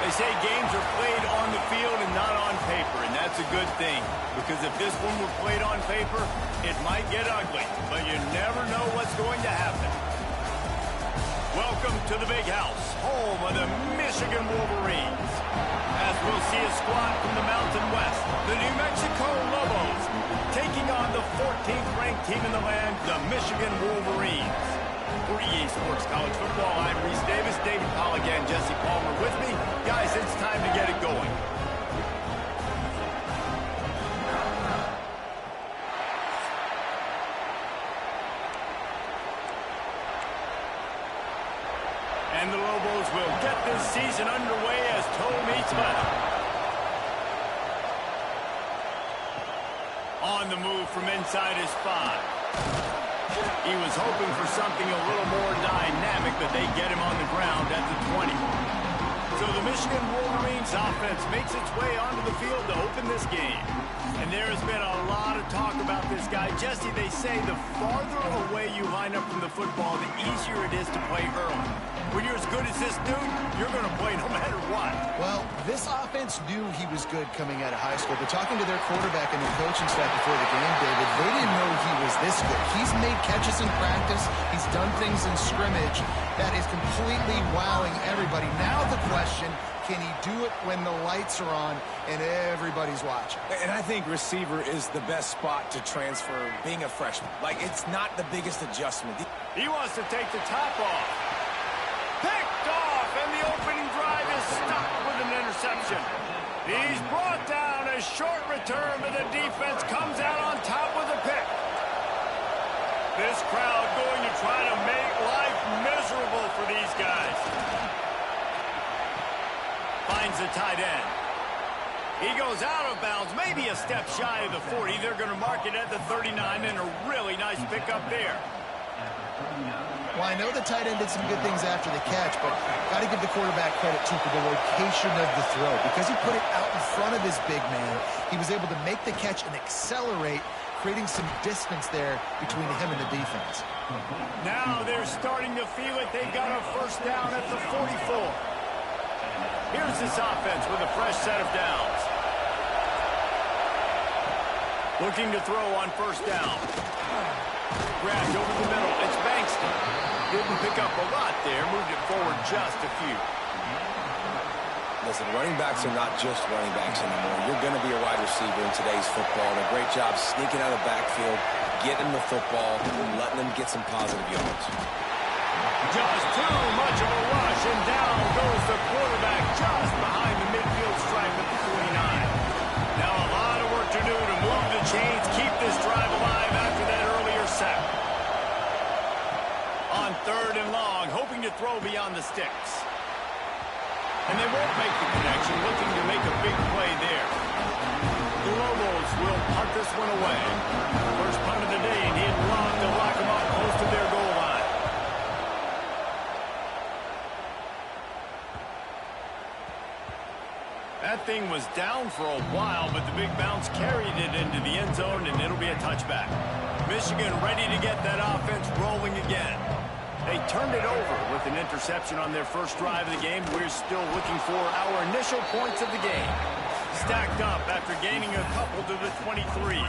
They say games are played on the field and not on paper, and that's a good thing. Because if this one were played on paper, it might get ugly, but you never know what's going to happen. Welcome to the Big House, home of the Michigan Wolverines. As we'll see a squad from the Mountain West, the New Mexico Lobos, taking on the 14th ranked team in the land, the Michigan Wolverines. For EA Sports College Football, I'm Reese Davis, David Polligan, Jesse Palmer with me. Guys, it's time to get it going. And the Lobos will get this season underway as toe meets metal. On the move from inside his 5. He was hoping for something a little more dynamic, but they get him on the ground at the 20. So the Michigan Wolverines offense makes its way onto the field to open this game. And there has been a lot of talk about this guy. Jesse, they say the farther away you line up from the football, the easier it is to play early. When you're as good as this dude, you're going to play no matter what. Well, this offense knew he was good coming out of high school, but talking to their quarterback and their coaching staff before the game, David, they didn't know he was this good. He's made catches in practice. He's done things in scrimmage that is completely wowing everybody. Now the question, can he do it when the lights are on and everybody's watching? And I think receiver is the best spot to transfer being a freshman. Like, it's not the biggest adjustment. He wants to take the top off. Picked off, and the opening drive is stopped with an interception. He's brought down a short return, but the defense comes out on top with a pick. This crowd going to try to make life miserable for these guys. Finds the tight end. He goes out of bounds, maybe a step shy of the 40. They're going to mark it at the 39, and a really nice pickup there. Well, I know the tight end did some good things after the catch, but got to give the quarterback credit, too, for the location of the throw. Because he put it out in front of his big man, he was able to make the catch and accelerate, creating some distance there between him and the defense. Now they're starting to feel it. They've got a first down at the 44. Here's this offense with a fresh set of downs. Looking to throw on first down. Grabbed over the middle. It's Bankston. Didn't pick up a lot there. Moved it forward just a few. Listen, running backs are not just running backs anymore. You're going to be a wide receiver in today's football. And a great job sneaking out of the backfield, getting the football, and letting them get some positive yards. Just too much of a rush, and down goes the quarterback just behind the midfield stripe at the 49. Now a lot of work to do to move the chains, keep this drive alive after that earlier sack. On 3rd and long, hoping to throw beyond the sticks. And they won't make the connection, looking to make a big play there. The Lobos will punt this one away. First punt of the day, and he'd love to lock them up close to their goal line. That thing was down for a while, but the big bounce carried it into the end zone, and it'll be a touchback. Michigan ready to get that offense rolling again. They turned it over with an interception on their first drive of the game. We're still looking for our initial points of the game. Stacked up after gaining a couple to the 23.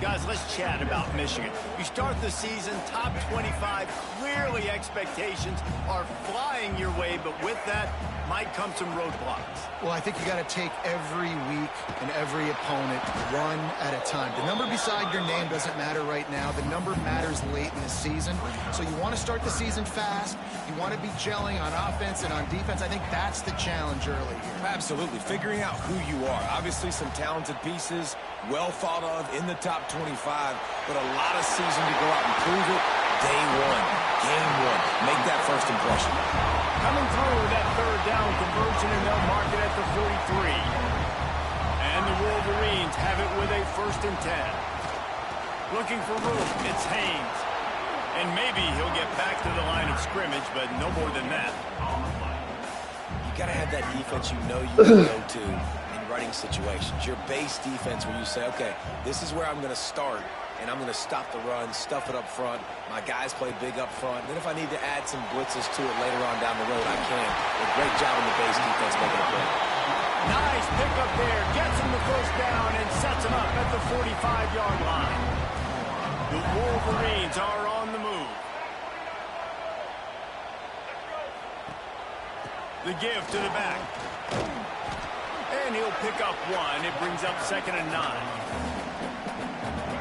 Guys, let's chat about Michigan. You start the season top 25. Clearly expectations are flying your way, but with that might come some roadblocks. Well, I think you got to take every week and every opponent one at a time. The number beside your name doesn't matter right now. The number matters late in the season. So you want to start the season fast. You want to be gelling on offense and on defense. I think that's the challenge early here. Absolutely. Figuring out who you are. Obviously some talented pieces, well thought of in the top 25, but a lot of season to go out and prove it. Day one, game one. Make that first impression. Coming through that 3rd down conversion, and they'll mark it at the 43. And the Wolverines have it with a 1st and 10. Looking for room, it's Haynes. And maybe he'll get back to the line of scrimmage, but no more than that. You got to have that defense you know you can go to in running situations. Your base defense where you say, okay, this is where I'm going to start, and I'm going to stop the run, stuff it up front. My guys play big up front. Then if I need to add some blitzes to it later on down the road, I can. A great job on the base defense making a play. Nice pickup there. Gets him the first down and sets him up at the 45-yard line. The Wolverines are on the move. The give to the back. And he'll pick up one. It brings up 2nd and 9.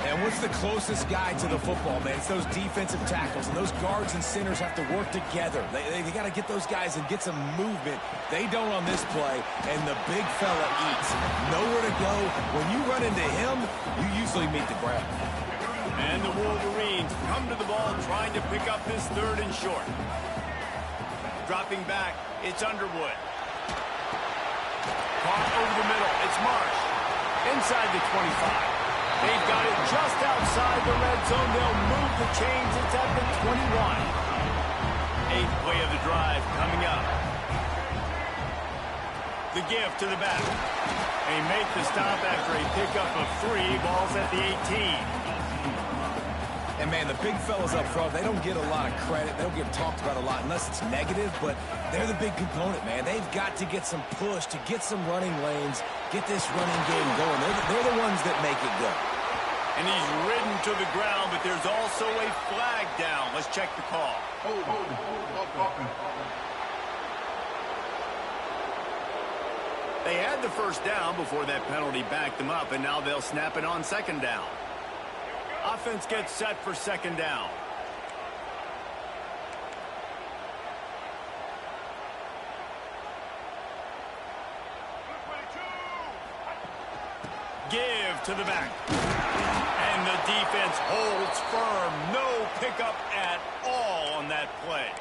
And what's the closest guy to the football, man? It's those defensive tackles, and those guards and centers have to work together. They got to get those guys and get some movement. They don't on this play, and the big fella eats. Nowhere to go. When you run into him, you usually meet the ground. And the Wolverines come to the ball trying to pick up this 3rd and short. Dropping back, it's Underwood. Caught over the middle, it's Marsh. Inside the 25. They've got it just outside the red zone. They'll move the chains. It's at the 21. 8th play of the drive coming up. The give to the back. They make the stop after a pickup of 3. Ball's at the 18. And, man, the big fellas up front, they don't get a lot of credit. They don't get talked about a lot unless it's negative, but they're the big component, man. They've got to get some push, to get some running lanes, get this running game going. They're the ones that make it go. And he's ridden to the ground, but there's also a flag down. Let's check the call. They had the first down before that penalty backed them up, and now they'll snap it on 2nd down. Offense gets set for 2nd down. Give to the back. And the defense holds firm. No pickup at all on that play.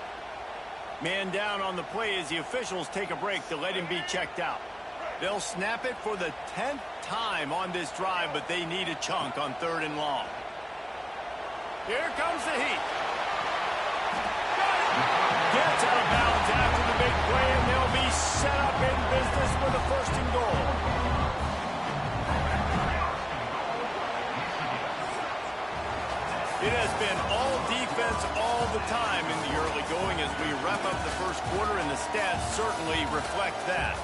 Man down on the play as the officials take a break to let him be checked out. They'll snap it for the 10th time on this drive, but they need a chunk on 3rd and long. Here comes the heat. Gets out of bounds after the big play, and they'll be set up in business with a 1st and goal. It has been all defense all the time in the early going as we wrap up the 1st quarter, and the stats certainly reflect that.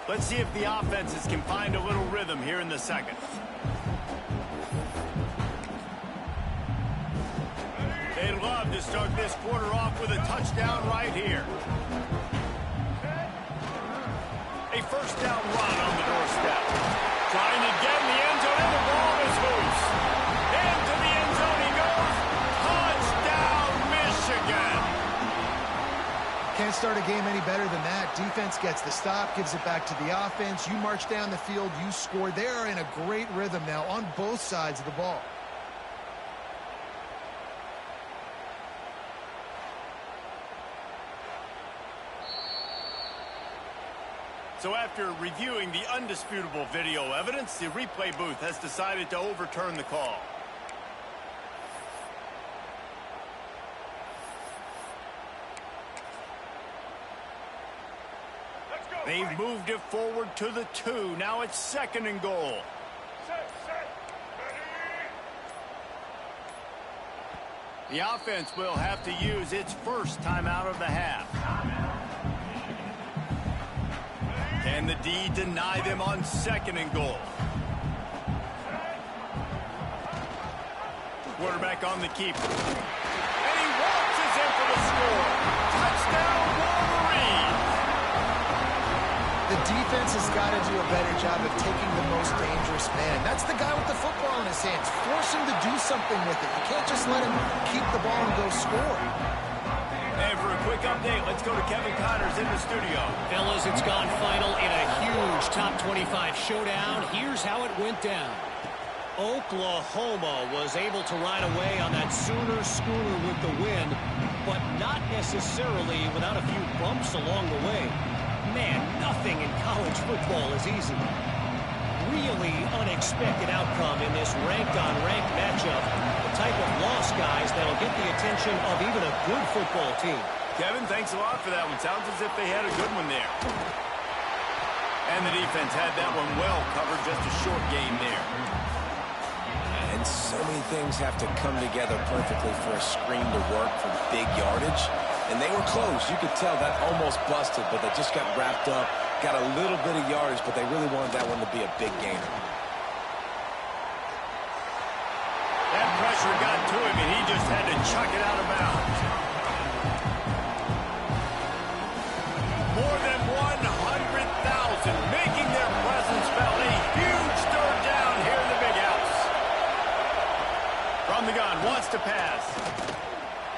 Let's see if the offenses can find a little rhythm here in the 2nd. They'd love to start this quarter off with a touchdown right here. A 1st down run on the doorstep. Trying to get in the end zone, and the ball is loose. Into the end zone he goes. Touchdown, Michigan. Can't start a game any better than that. Defense gets the stop, gives it back to the offense. You march down the field, you score. They are in a great rhythm now on both sides of the ball. So after reviewing the undisputable video evidence, the replay booth has decided to overturn the call. They've moved it forward to the 2. Now it's 2nd and goal. The offense will have to use its first timeout of the half. Can the D deny them on 2nd and goal? Quarterback on the keeper. And he walks in for the score. Touchdown, Wolverines! The defense has got to do a better job of taking the most dangerous man. That's the guy with the football in his hands. Force him to do something with it. You can't just let him keep the ball and go score. And for a quick update, let's go to Kevin Connors in the studio. Fellas, it's gone final in a huge top 25 showdown. Here's how it went down. Oklahoma was able to ride away on that Sooner schooner with the win, but not necessarily without a few bumps along the way. Man, nothing in college football is easy. really unexpected outcome in this ranked-on-ranked matchup. The type of loss, guys, that'll get the attention of even a good football team. Kevin, thanks a lot for that one. Sounds as if they had a good one there. And the defense had that one well covered. Just a short game there. And so many things have to come together perfectly for a screen to work for big yardage. And they were close. You could tell that almost busted, but they just got wrapped up, got a little bit of yardage, but they really wanted that one to be a big gainer. That pressure got to him, and he just had to chuck it out of bounds. More than 100,000 making their presence felt. A huge third down here in the big house. From the gun, wants to pass.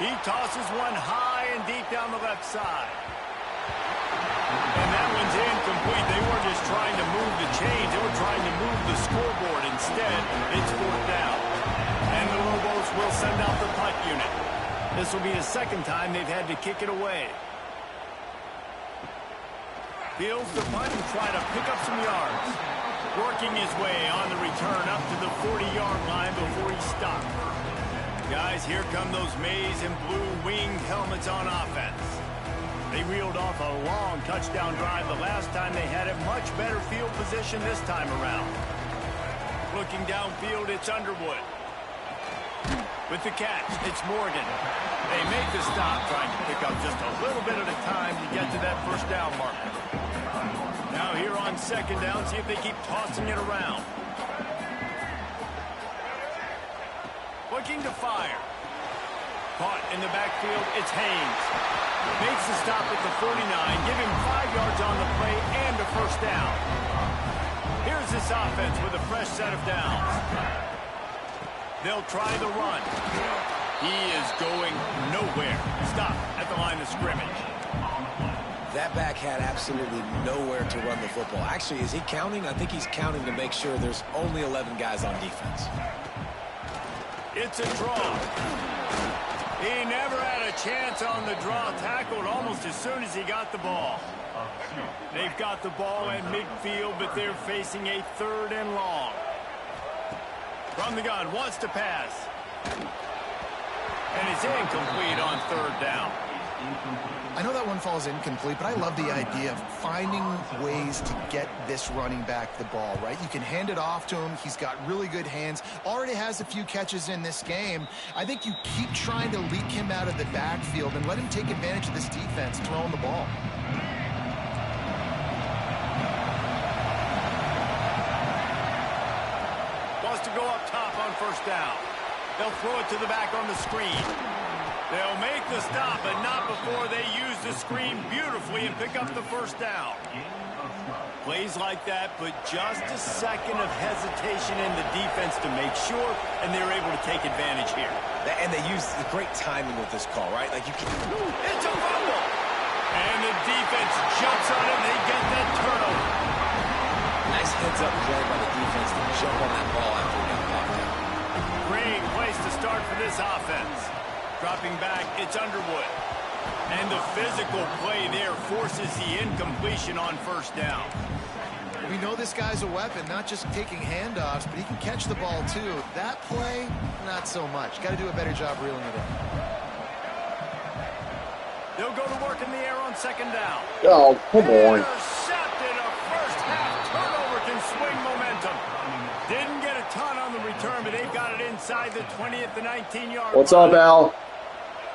He tosses one high and deep down the left side. And that one's incomplete. They weren't just trying to move the chains. They were trying to move the scoreboard. Instead, it's fourth down. And the Lobos will send out the punt unit. This will be the second time they've had to kick it away. Fields the punt and try to pick up some yards. Working his way on the return up to the 40-yard line before he stopped. Guys, here come those maize and blue winged helmets on offense. They reeled off a long touchdown drive the last time they had a much better field position this time around. Looking downfield, it's Underwood. With the catch, it's Morgan. They make the stop, trying to pick up just a little bit at a time to get to that first down marker. Now here on second down, see if they keep tossing it around. Looking to fire. Caught in the backfield, it's Haynes. Makes the stop at the 49, give him 5 yards on the play and a first down. Here's this offense with a fresh set of downs. They'll try the run. He is going nowhere. Stop at the line of scrimmage. That back had absolutely nowhere to run the football. Actually, is he counting? I think he's counting to make sure there's only 11 guys on defense. It's a draw. He never had a chance on the draw. Tackled almost as soon as he got the ball. They've got the ball at midfield, but they're facing a third and long. From the gun, wants to pass. And it's incomplete on third down. I know that one falls incomplete, but I love the idea of finding ways to get this running back the ball, right? You can hand it off to him. He's got really good hands. Already has a few catches in this game. I think you keep trying to leak him out of the backfield and let him take advantage of this defense throwing the ball. Wants to go up top on first down. They'll throw it to the back on the screen. They'll make the stop, but not before they use the screen beautifully and pick up the first down. Plays like that, but just a second of hesitation in the defense to make sure, and they're able to take advantage here. And they use the great timing with this call, right? Like you can... It's a fumble! And the defense jumps on it, and they get that turnover. Nice heads-up play by the defense to jump on that ball after he got popped out. Great place to start for this offense. Dropping back, it's Underwood. And the physical play there forces the incompletion on first down. We know this guy's a weapon, not just taking handoffs, but he can catch the ball too. That play, not so much. Got to do a better job reeling it in. They'll go to work in the air on second down. Oh, come on. Intercepted. A first half turnover can swing momentum. Didn't get a ton on the return, but they've got it inside the 20 at the 19-yard line. What's up, Al?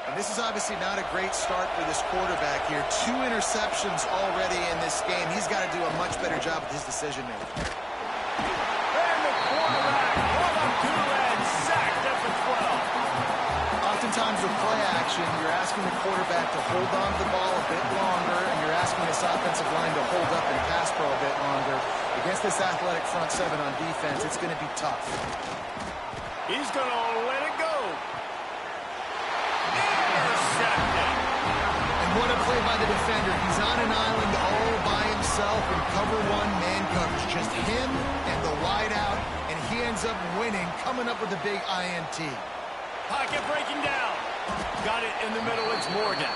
And this is obviously not a great start for this quarterback here. 2 interceptions already in this game. He's got to do a much better job with his decision-making. And the quarterback brought up to and sacked at the 12. Oftentimes with play action, you're asking the quarterback to hold on to the ball a bit longer, and you're asking this offensive line to hold up and pass pro a bit longer. Against this athletic front seven on defense, it's going to be tough. He's going to let it go. Intercepted. And what a play by the defender. He's on an island all by himself in cover 1 man coverage. Just him and the wide out, and he ends up winning, coming up with a big INT. Pocket breaking down. Got it in the middle. It's Morgan.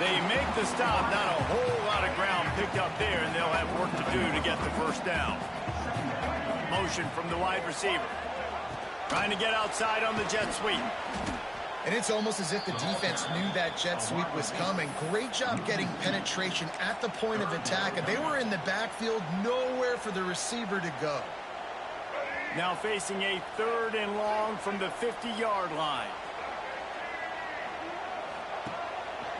They make the stop. Not a whole lot of ground picked up there, and they'll have work to do to get the first down. motion from the wide receiver. Trying to get outside on the jet sweep. And it's almost as if the defense knew that jet sweep was coming. Great job getting penetration at the point of attack, and they were in the backfield, nowhere for the receiver to go. Now facing a 3rd and long from the 50-yard line.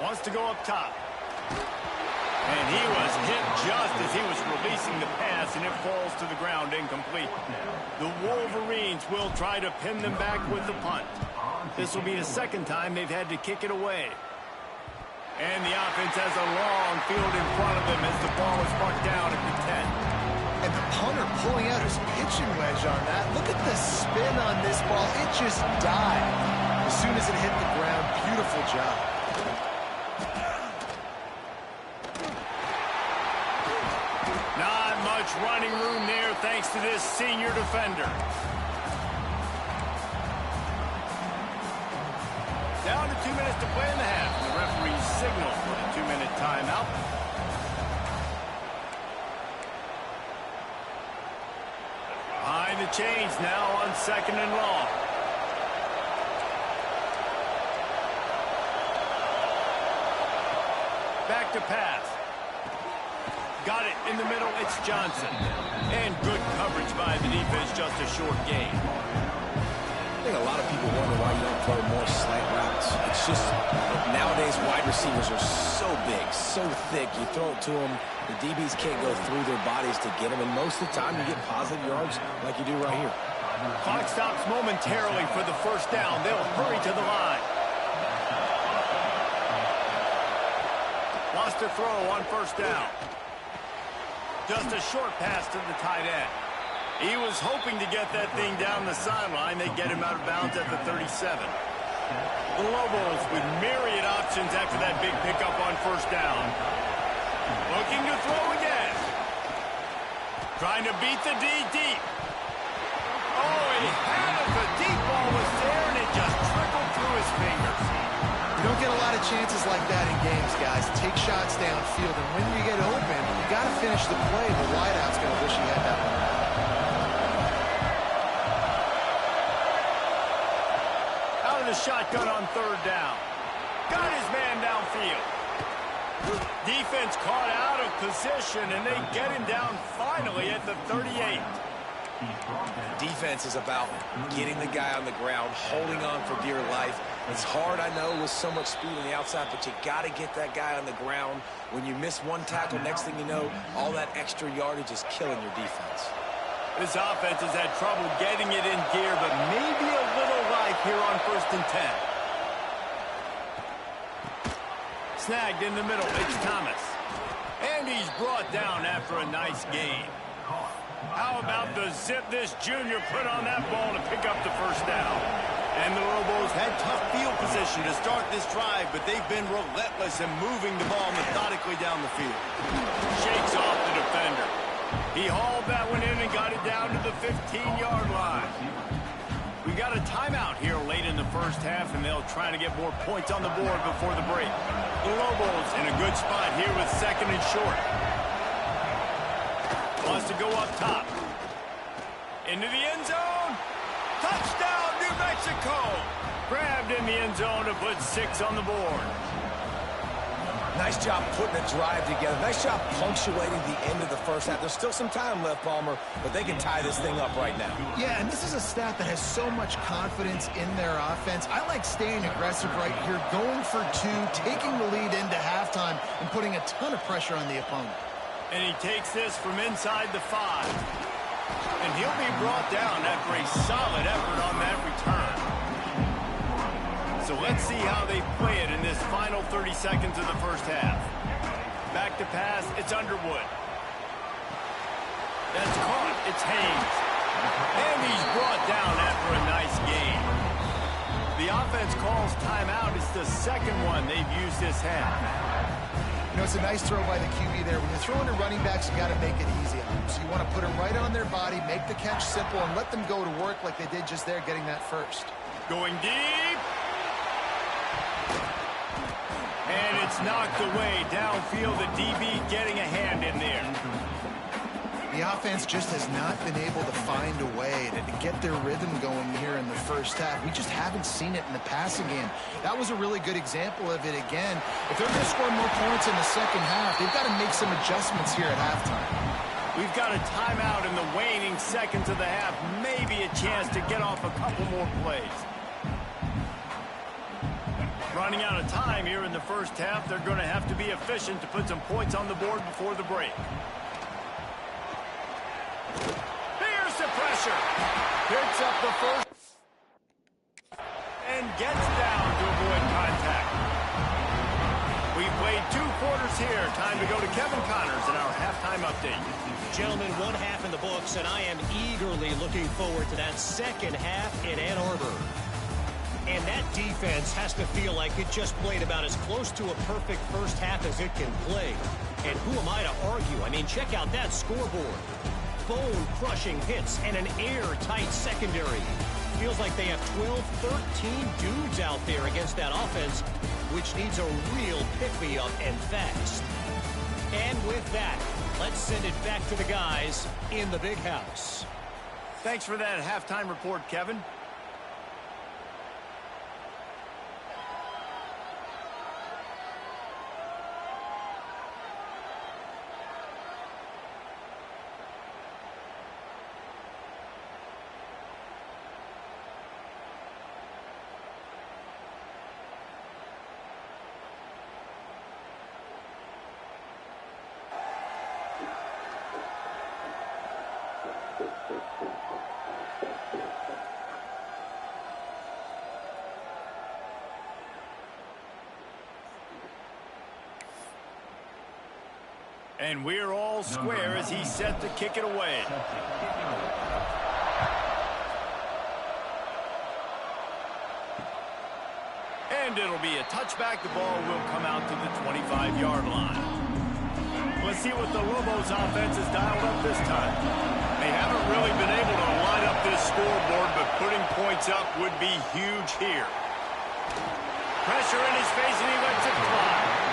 Wants to go up top. And he was hit just as he was releasing the pass, and it falls to the ground incomplete. The Wolverines will try to pin them back with the punt. This will be the 2nd time they've had to kick it away. And the offense has a long field in front of them as the ball is marked down at the 10. And the punter pulling out his pitching wedge on that. Look at the spin on this ball. It just died as soon as it hit the ground. Beautiful job. Not much running room there thanks to this senior defender. Down to 2 minutes to play in the half. The referee signals for the 2-minute timeout. Behind the chains now on 2nd and long. Back to pass. Got it in the middle. It's Johnson. And good coverage by the defense. Just a short gain. I think a lot of people wonder why you don't throw more slant routes. It's just nowadays wide receivers are so big, so thick. You throw it to them, the DBs can't go through their bodies to get them, and most of the time you get positive yards like you do right here. Clock stops momentarily for the 1st down. They'll hurry to the line. Lost a throw on 1st down. Just a short pass to the tight end. He was hoping to get that thing down the sideline. They get him out of bounds at the 37. The Lobos with myriad options after that big pickup on 1st down. Looking to throw again. Trying to beat the D deep. Oh, he had it. The deep ball was there, and it just trickled through his fingers. You don't get a lot of chances like that in games, guys. Take shots downfield, and when you get open, you got to finish the play. The wideout's going to wish he had that one. Shotgun on 3rd down. Got his man downfield. Defense caught out of position, and they get him down finally at the 38. Defense is about getting the guy on the ground, holding on for dear life. It's hard, I know, with so much speed on the outside, but you got to get that guy on the ground. When you miss one tackle, next thing you know, all that extra yardage is killing your defense. This offense has had trouble getting it in gear, but maybe a little life here on 1st and 10. Snagged in the middle. It's Thomas. And he's brought down after a nice gain. How about the zip this junior put on that ball to pick up the 1st down? And the Lobos had tough field position to start this drive, but they've been relentless in moving the ball methodically down the field. Shakes off the defender. He hauled that one in and got it down to the 15-yard line. We got a timeout here late in the 1st half, and they'll try to get more points on the board before the break. The Lobos in a good spot here with 2nd and short. Wants to go up top. Into the end zone. Touchdown, New Mexico. Grabbed in the end zone to put 6 on the board. Nice job putting a drive together. Nice job punctuating the end of the 1st half. There's still some time left, Palmer, but they can tie this thing up right now. Yeah, and this is a staff that has so much confidence in their offense. I like staying aggressive right here, going for 2, taking the lead into halftime, and putting a ton of pressure on the opponent. And he takes this from inside the 5. And he'll be brought down after a solid effort on that return. So let's see how they play it in this final 30 seconds of the 1st half. Back to pass, it's Underwood. That's caught, it's Haynes. And he's brought down after a nice gain. The offense calls timeout. It's the 2nd one they've used this half. You know, it's a nice throw by the QB there. When you're throwing to running backs, you got to make it easy on them. So you want to put them right on their body, make the catch simple, and let them go to work like they did just there, getting that 1st. Going deep. And it's knocked away downfield. The DB getting a hand in there. The The offense just has not been able to find a way to get their rhythm going here in the first half. We just haven't seen it in the passing game. That was a really good example of it again. If they're going to score more points in the second half, they've got to make some adjustments here at halftime. We've got a timeout in the waning seconds of the half. Maybe a chance to get off a couple more plays. Running out of time here in the first half. They're going to have to be efficient to put some points on the board before the break. Here's the pressure. Picks up the first and gets down to avoid contact. We've played 2 quarters here. Time to go to Kevin Connors in our halftime update. Gentlemen, 1 half in the books, and I am eagerly looking forward to that second half in Ann Arbor. And that defense has to feel like it just played about as close to a perfect first half as it can play. And who am I to argue? I mean, check out that scoreboard. Bone-crushing hits and an airtight secondary. Feels like they have 12, 13 dudes out there against that offense, which needs a real pick-me-up and fast. And with that, let's send it back to the guys in the big house. Thanks for that halftime report, Kevin. And we're all square as he's set to kick it away. And it'll be a touchback. The ball will come out to the 25-yard line. Let's see what the Lobos offense has dialed up this time. They haven't really been able to line up this scoreboard, but putting points up would be huge here. Pressure in his face, and he lets it fly.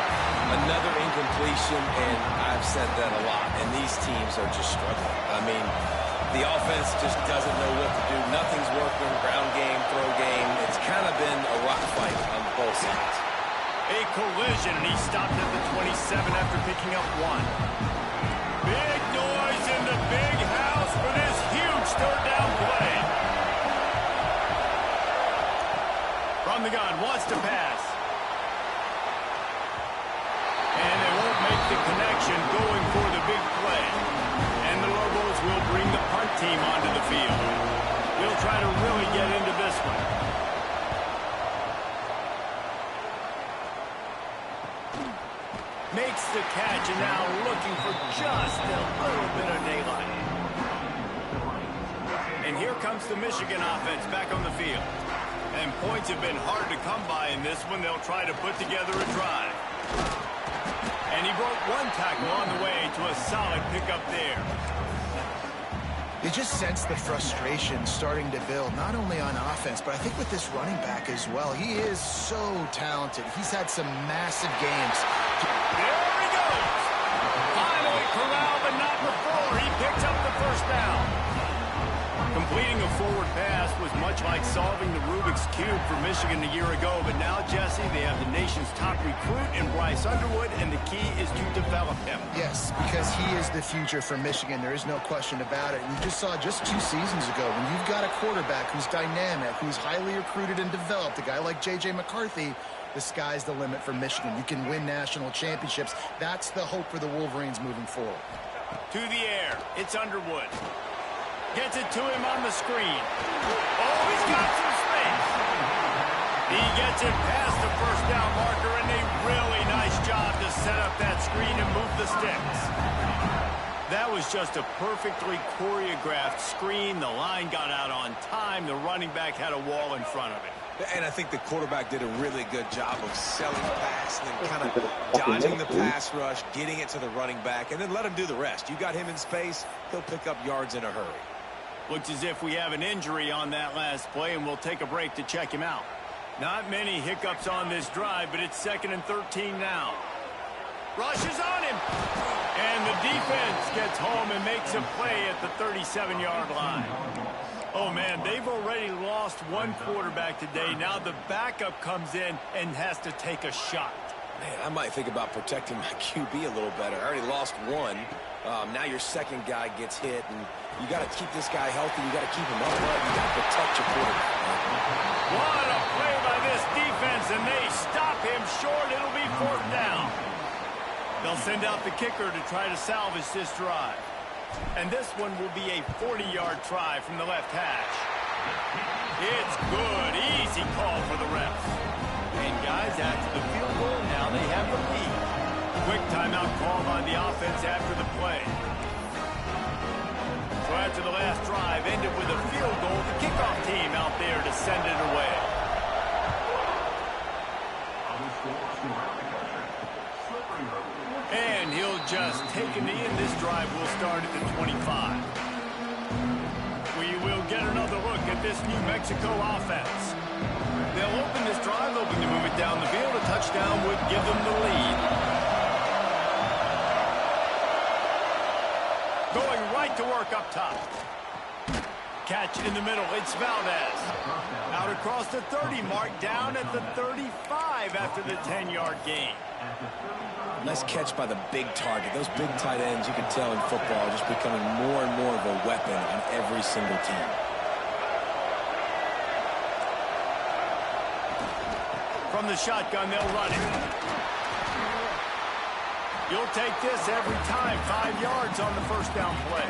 Another incompletion, and I've said that a lot, and these teams are just struggling. I mean, the offense just doesn't know what to do. Nothing's working, ground game, throw game. It's kind of been a rock fight on both sides. A collision, and he stopped at the 27 after picking up 1. Big noise in the big house for this huge third down play. From the gun, wants to pass. And they won't make the connection going for the big play. And the Lobos will bring the punt team onto the field. We'll try to really get into this one. Makes the catch, and now looking for just a little bit of daylight. And here comes the Michigan offense back on the field. And points have been hard to come by in this one. They'll try to put together a drive. And he broke 1 tackle on the way to a solid pickup there. You just sense the frustration starting to build, not only on offense, but I think with this running back as well. He is so talented. He's had some massive games. There he goes. Finally corralled, but not before. He picks up the first down. Completing a forward pass was much like solving the Rubik's Cube for Michigan a year ago, but now, Jesse, they have the nation's top recruit in Bryce Underwood, and the key is to develop him. Yes, because he is the future for Michigan. There is no question about it. We just saw just 2 seasons ago, when you've got a quarterback who's dynamic, who's highly recruited and developed, a guy like J.J. McCarthy, the sky's the limit for Michigan. You can win national championships. That's the hope for the Wolverines moving forward. To the air, it's Underwood. Gets it to him on the screen. Oh, he's got some space. He gets it past the first down marker, and a really nice job to set up that screen and move the sticks. That was just a perfectly choreographed screen. The line got out on time. The running back had a wall in front of it. And I think the quarterback did a really good job of selling pass and then kind of dodging the pass rush, getting it to the running back, and then let him do the rest. You got him in space, he'll pick up yards in a hurry. Looks as if we have an injury on that last play, and we'll take a break to check him out. Not many hiccups on this drive, but it's 2nd and 13 now. Rushes on him. And the defense gets home and makes a play at the 37-yard line. Oh, man, they've already lost one quarterback today. Now the backup comes in and has to take a shot. Man, I might think about protecting my QB a little better. I already lost one. Now your second guy gets hit, and you got to keep this guy healthy. You got to keep him upright. You got to protect your quarterback. What a play by this defense, and they stop him short. It'll be 4th down. They'll send out the kicker to try to salvage this drive. And this one will be a 40-yard try from the left hash. It's good. Easy call for the refs. And guys, after the field goal, now they have the lead. Quick timeout called on the offense after the play. So after the last drive ended with a field goal, the kickoff team out there to send it away. And he'll just take a knee, and this drive will start at the 25. We will get another look at this New Mexico offense. They'll open this drive, hoping to move it down the field. A touchdown would give them the lead. Going right to work up top. Catch in the middle. It's Valdez. Out across the 30 mark, down at the 35 after the 10-yard gain. Nice catch by the big target. Those big tight ends, you can tell in football, are just becoming more and more of a weapon on every single team. From the shotgun, they'll run it. You'll take this every time. 5 yards on the first down play.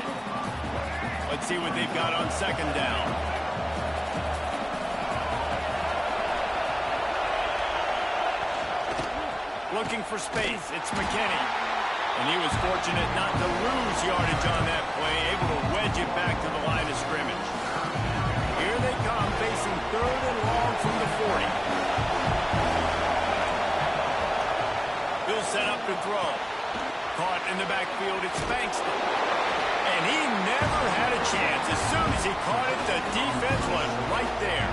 Let's see what they've got on second down. Looking for space. It's McKinney. And he was fortunate not to lose yardage on that play, able to wedge it back to the line of scrimmage. Here they come, facing 3rd and long from the 40. He'll set up to throw. Caught in the backfield, it's Bankston. And he never had a chance. As soon as he caught it, the defense was right there.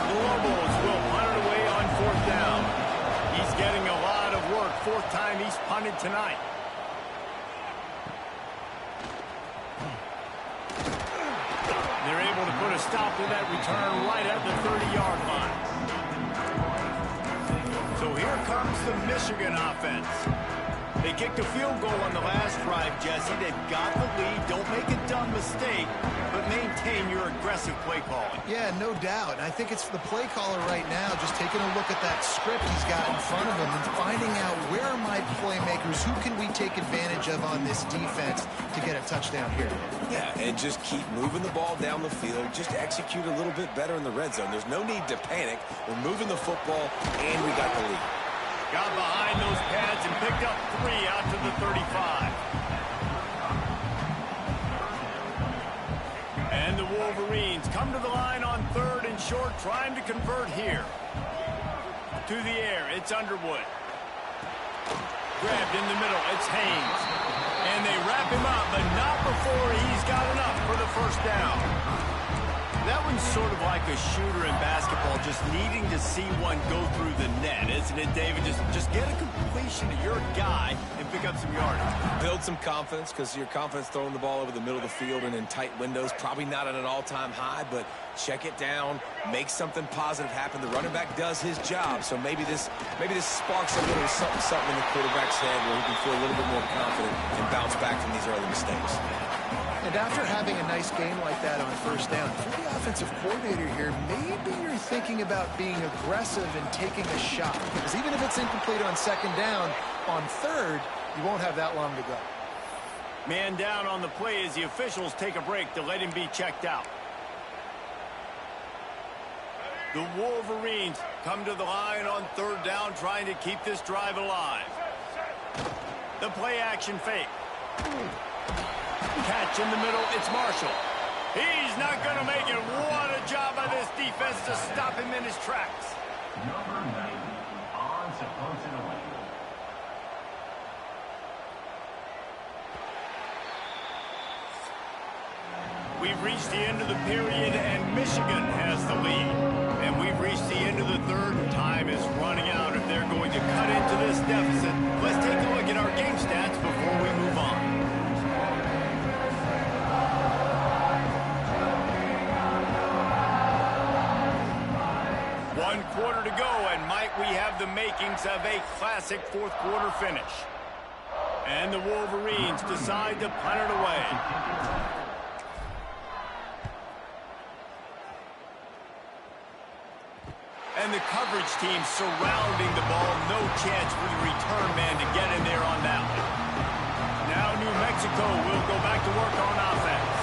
The Lobos will punt it away on 4th down. He's getting a lot of work. 4th time he's punted tonight. They're able to put a stop to that return right at the 30-yard line. So here comes the Michigan offense. They kicked a field goal on the last drive, Jesse. They've got the lead. Don't make a dumb mistake, but maintain your aggressive play calling. Yeah, no doubt. I think it's the play caller right now just taking a look at that script he's got in front of him and finding out where are my playmakers, who can we take advantage of on this defense to get a touchdown here. Yeah, and just keep moving the ball down the field. Just execute a little bit better in the red zone. There's no need to panic. We're moving the football, and we got the lead. Got behind those pads and picked up 3 out to the 35. And the Wolverines come to the line on 3rd and short, trying to convert here. To the air, it's Underwood. Grabbed in the middle, it's Haynes. And they wrap him up, but not before he's got enough for the first down. That one's sort of like a shooter in basketball, just needing to see one go through the net, isn't it, David? Just get a completion to your guy and pick up some yardage. Build some confidence, because your confidence throwing the ball over the middle of the field and in tight windows, probably not at an all-time high, but check it down, make something positive happen. The running back does his job, so maybe this sparks a little something in the quarterback's head where he can feel a little bit more confident and bounce back from these early mistakes. And after having a nice game like that on first down, for the offensive coordinator here, maybe you're thinking about being aggressive and taking a shot. Because even if it's incomplete on second down, on 3rd, you won't have that long to go. Man down on the play as the officials take a break to let him be checked out. The Wolverines come to the line on 3rd down, trying to keep this drive alive. The play action fake. Catch in the middle, it's Marshall. He's not going to make it. What a job by this defense to stop him in his tracks. Number 90 on supposedly. We've reached the end of the period, and Michigan has the lead. And we've reached the end of the 3rd, and time is running out if they're going to cut into this deficit. Let's take a look at our game stats before we move on. 1 quarter to go, and might we have the makings of a classic fourth quarter finish. And the Wolverines decide to punt it away. And the coverage team surrounding the ball. No chance for the return man to get in there on that one. Now New Mexico will go back to work on offense.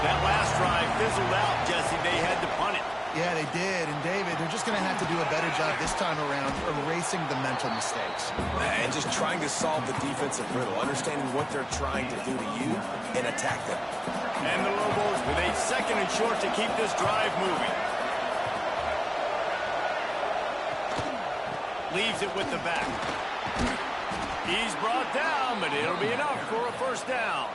That last drive fizzled out, Jesse. They had to punt it. Yeah, they did. And, David, they're just going to have to do a better job this time around erasing the mental mistakes. And just trying to solve the defensive riddle, understanding what they're trying to do to you and attack them. And the Lobos with a 2nd and short to keep this drive moving. Leaves it with the back. He's brought down, but it'll be enough for a first down.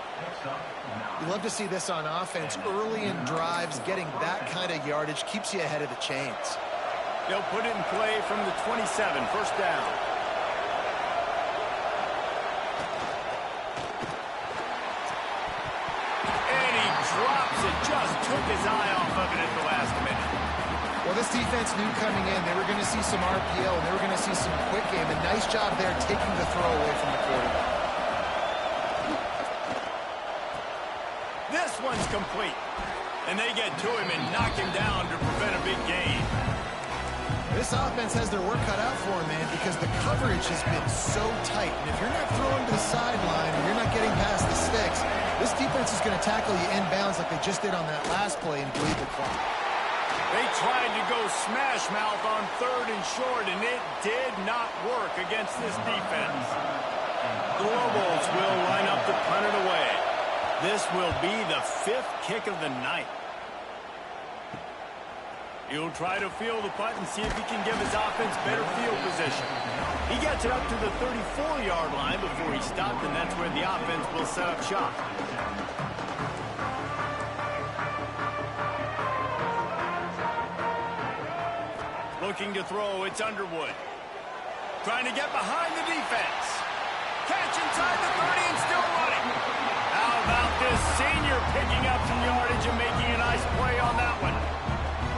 You love to see this on offense. Early in drives, getting that kind of yardage keeps you ahead of the chains. They'll put it in play from the 27, first down. And he drops it, just took his eye off of it at the last minute. Well, this defense knew coming in they were going to see some RPO, and they were going to see some quick game. A nice job there taking the throw away from the quarterback. This one's complete. And they get to him and knock him down to prevent a big gain. This offense has their work cut out for them, man, because the coverage has been so tight. And if you're not throwing to the sideline or you're not getting past the sticks, this defense is going to tackle you inbounds like they just did on that last play and bleed the clock. They tried to go smash mouth on 3rd and short, and it did not work against this defense. The Lobos will line up to punt it away. This will be the 5th kick of the night. He'll try to field the punt and see if he can give his offense better field position. He gets it up to the 34-yard line before he stopped, and that's where the offense will set up shop. Looking to throw, it's Underwood. Trying to get behind the defense. Catch inside the 30 and still running. How about this senior picking up some yardage and making a nice play on that one?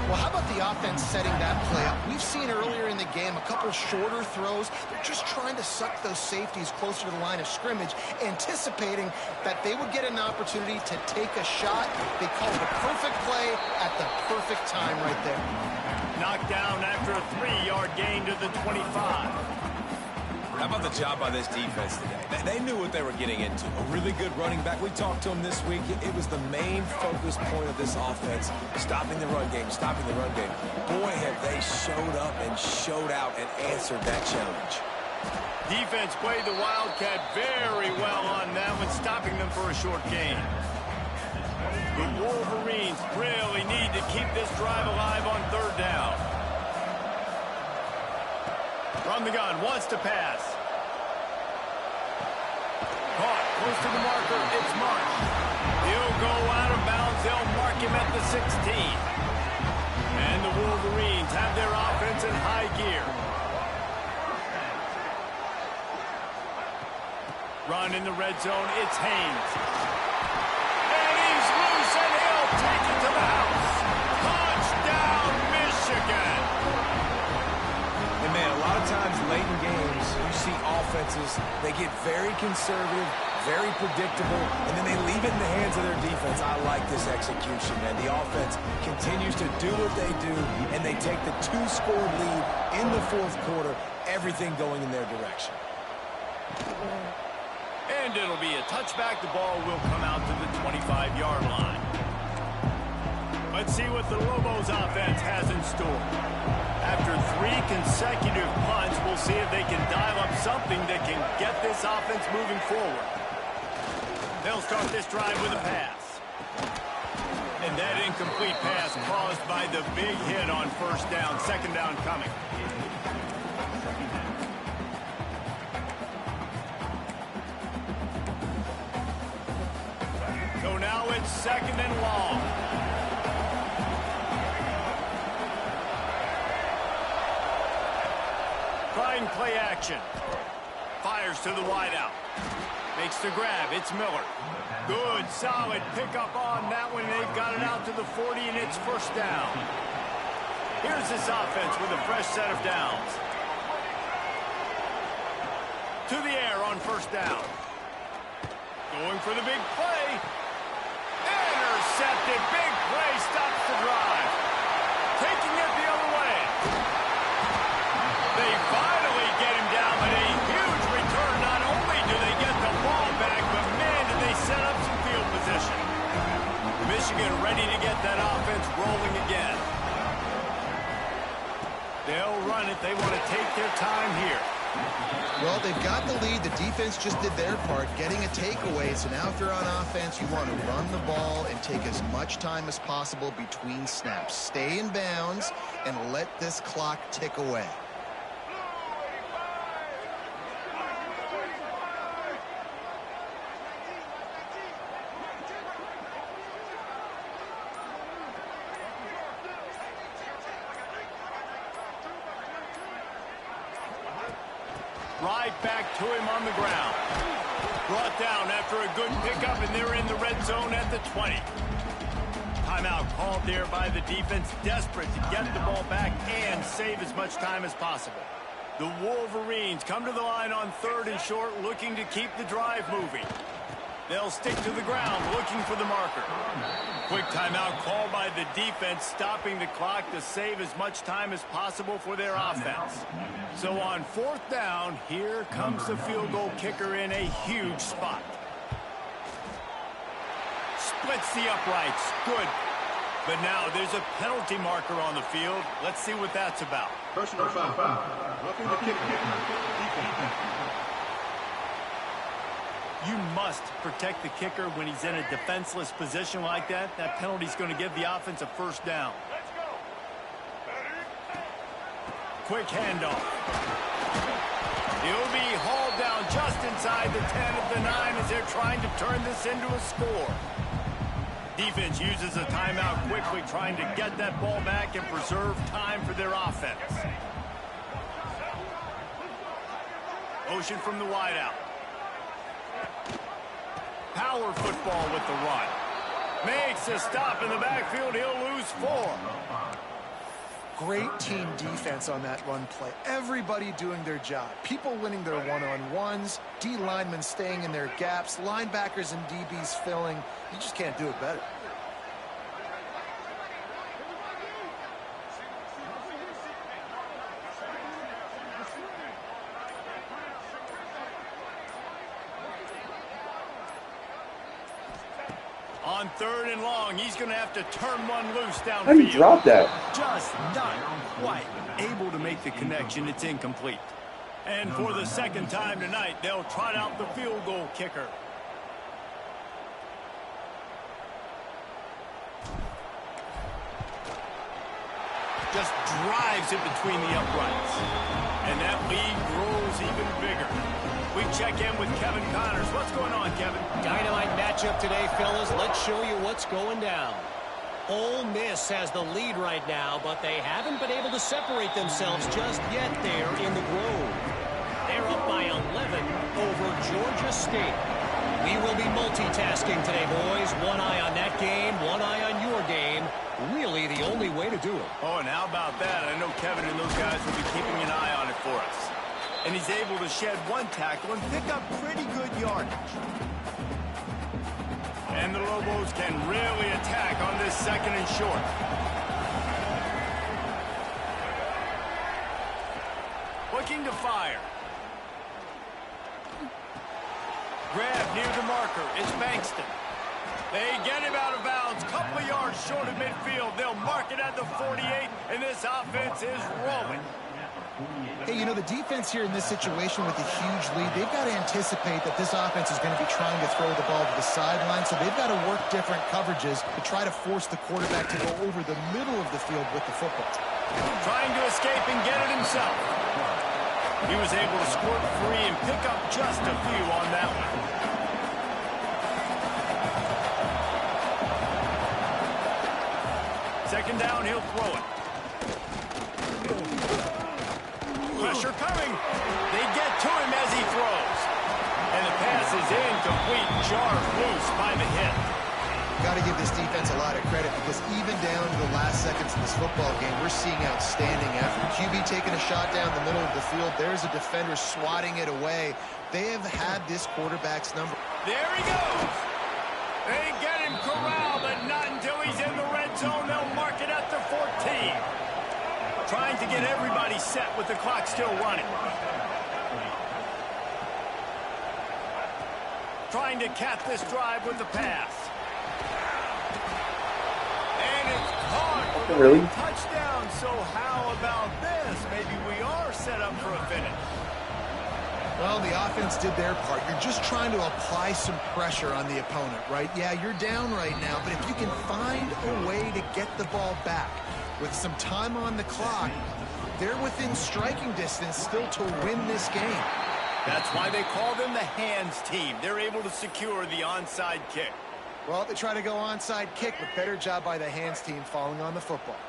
Well, how about the offense setting that play up? We've seen earlier in the game a couple shorter throws. They're just trying to suck those safeties closer to the line of scrimmage, anticipating that they would get an opportunity to take a shot. They called the perfect play at the perfect time right there. Knocked down after a 3-yard gain to the 25. How about the job by this defense today? They knew what they were getting into. A really good running back. We talked to him this week. It was the main focus point of this offense, stopping the run game, stopping the run game. Boy, have they showed up and showed out and answered that challenge. Defense played the Wildcat very well on that one, stopping them for a short gain. The Wolverines really need to keep this drive alive on 3rd down. From the gun, wants to pass. Caught, close to the marker, it's Marsh. He'll go out of bounds, they'll mark him at the 16. And the Wolverines have their offense in high gear. Run in the red zone, it's Haynes. And he's loose and he'll take it to the house. Touchdown, Michigan! And man, a lot of times late in games, you see offenses, they get very conservative, very predictable, and then they leave it in the hands of their defense. I like this execution, man. The offense continues to do what they do, and they take the 2-score lead in the 4th quarter, everything going in their direction. And it'll be a touchback. The ball will come out to the 25-yard line. Let's see what the Lobos offense has in store. After 3 consecutive punts, we'll see if they can dial up something that can get this offense moving forward. They'll start this drive with a pass. And that incomplete pass caused by the big hit on 1st down. 2nd down coming. So now it's 2nd and long. Trying play action. Fires to the wideout. Makes the grab. It's Miller. Good, solid pickup on that one. They've got it out to the 40, and it's 1st down. Here's this offense with a fresh set of downs. To the air on first down. Going for the big play. Intercepted. Big play stops the drive. Taking it the other way. They finally get him down, but a huge return. Not only do they get the ball back, but man, do they set up some field position. Michigan ready to get that offense rolling again. They'll run it. They want to take their time here. Well, they've got the lead. The defense just did their part, getting a takeaway. So now if you're on offense, you want to run the ball and take as much time as possible between snaps. Stay in bounds and let this clock tick away. Right back to him on the ground. Brought down after a good pickup, and they're in the red zone at the 20. Timeout called there by the defense, desperate to get the ball back and save as much time as possible. The Wolverines come to the line on 3rd and short, looking to keep the drive moving. They'll stick to the ground, looking for the marker. Quick timeout called by the defense, stopping the clock to save as much time as possible for their offense. So on 4th down, here comes the field goal kicker in a huge spot. Splits the uprights. Good. But now there's a penalty marker on the field. Let's see what that's about. Personal foul. Roughing the kicker. You must protect the kicker when he's in a defenseless position like that. That penalty's going to give the offense a first down. Quick handoff. He'll be hauled down just inside the 10 of the 9 as they're trying to turn this into a score. Defense uses a timeout quickly, trying to get that ball back and preserve time for their offense. Motion from the wideout. Power football with the run. Makes a stop in the backfield. He'll lose 4. Great team defense on that run play. Everybody doing their job. People winning their one-on-ones. D linemen staying in their gaps. Linebackers and DBs filling. You just can't do it better. On 3rd and long, he's going to have to turn one loose downfield. How do you drop that? Just not quite able to make the connection. It's incomplete. And for the 2nd time tonight, they'll trot out the field goal kicker. Just drives it between the uprights. And that lead grows even bigger. We check in with Kevin Connors. What's going on, Kevin? Dynamite matchup today, fellas. Let's show you what's going down. Ole Miss has the lead right now, but they haven't been able to separate themselves just yet there in the Grove. They're up by 11 over Georgia State. We will be multitasking today, boys. One eye on that game, one eye on your game. Really the only way to do it. Oh, and how about that? I know Kevin and those guys will be keeping an eye on it for us. And he's able to shed one tackle and pick up pretty good yardage. And the Lobos can really attack on this 2nd and short. Looking to fire. Grab near the marker. It's Bankston. They get him out of bounds. Couple of yards short of midfield. They'll mark it at the 48, and this offense is rolling. Hey, you know, the defense here in this situation with a huge lead, they've got to anticipate that this offense is going to be trying to throw the ball to the sideline, so they've got to work different coverages to try to force the quarterback to go over the middle of the field with the football. Trying to escape and get it himself. He was able to squirt free and pick up just a few on that one. Second down, he'll throw it. Pressure coming. They get to him as he throws. And the pass is incomplete. Jarred loose by the hit. Got to give this defense a lot of credit because even down to the last seconds of this football game, we're seeing outstanding effort. QB taking a shot down the middle of the field. There's a defender swatting it away. They have had this quarterback's number. There he goes. They get him corralled, but not until he's in the red zone. They'll mark it at the 14. Trying to get everybody set with the clock still running. Trying to cap this drive with the pass. And it's caught. Really? Touchdown. So how about this? Maybe we are set up for a finish. Well, the offense did their part. You're just trying to apply some pressure on the opponent, right? Yeah, you're down right now, but if you can find a way to get the ball back with some time on the clock, they're within striking distance still to win this game. That's why they call them the hands team. They're able to secure the onside kick. Well, they try to go onside kick, but better job by the hands team falling on the football.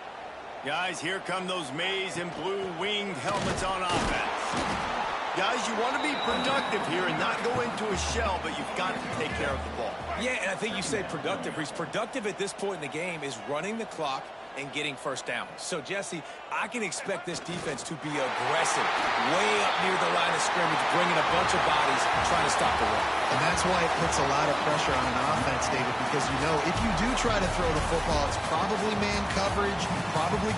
Guys, here come those maize and blue winged helmets on offense. Guys, you want to be productive here and not go into a shell, but you've got to take care of the ball. Yeah, and I think you say productive. He's productive at this point in the game is running the clock and getting first down. So, Jesse, I can expect this defense to be aggressive, way up near the line of scrimmage, bringing a bunch of bodies, trying to stop the run. And that's why it puts a lot of pressure on an offense, David, because you know if you do try to throw the football, it's probably man coverage, probably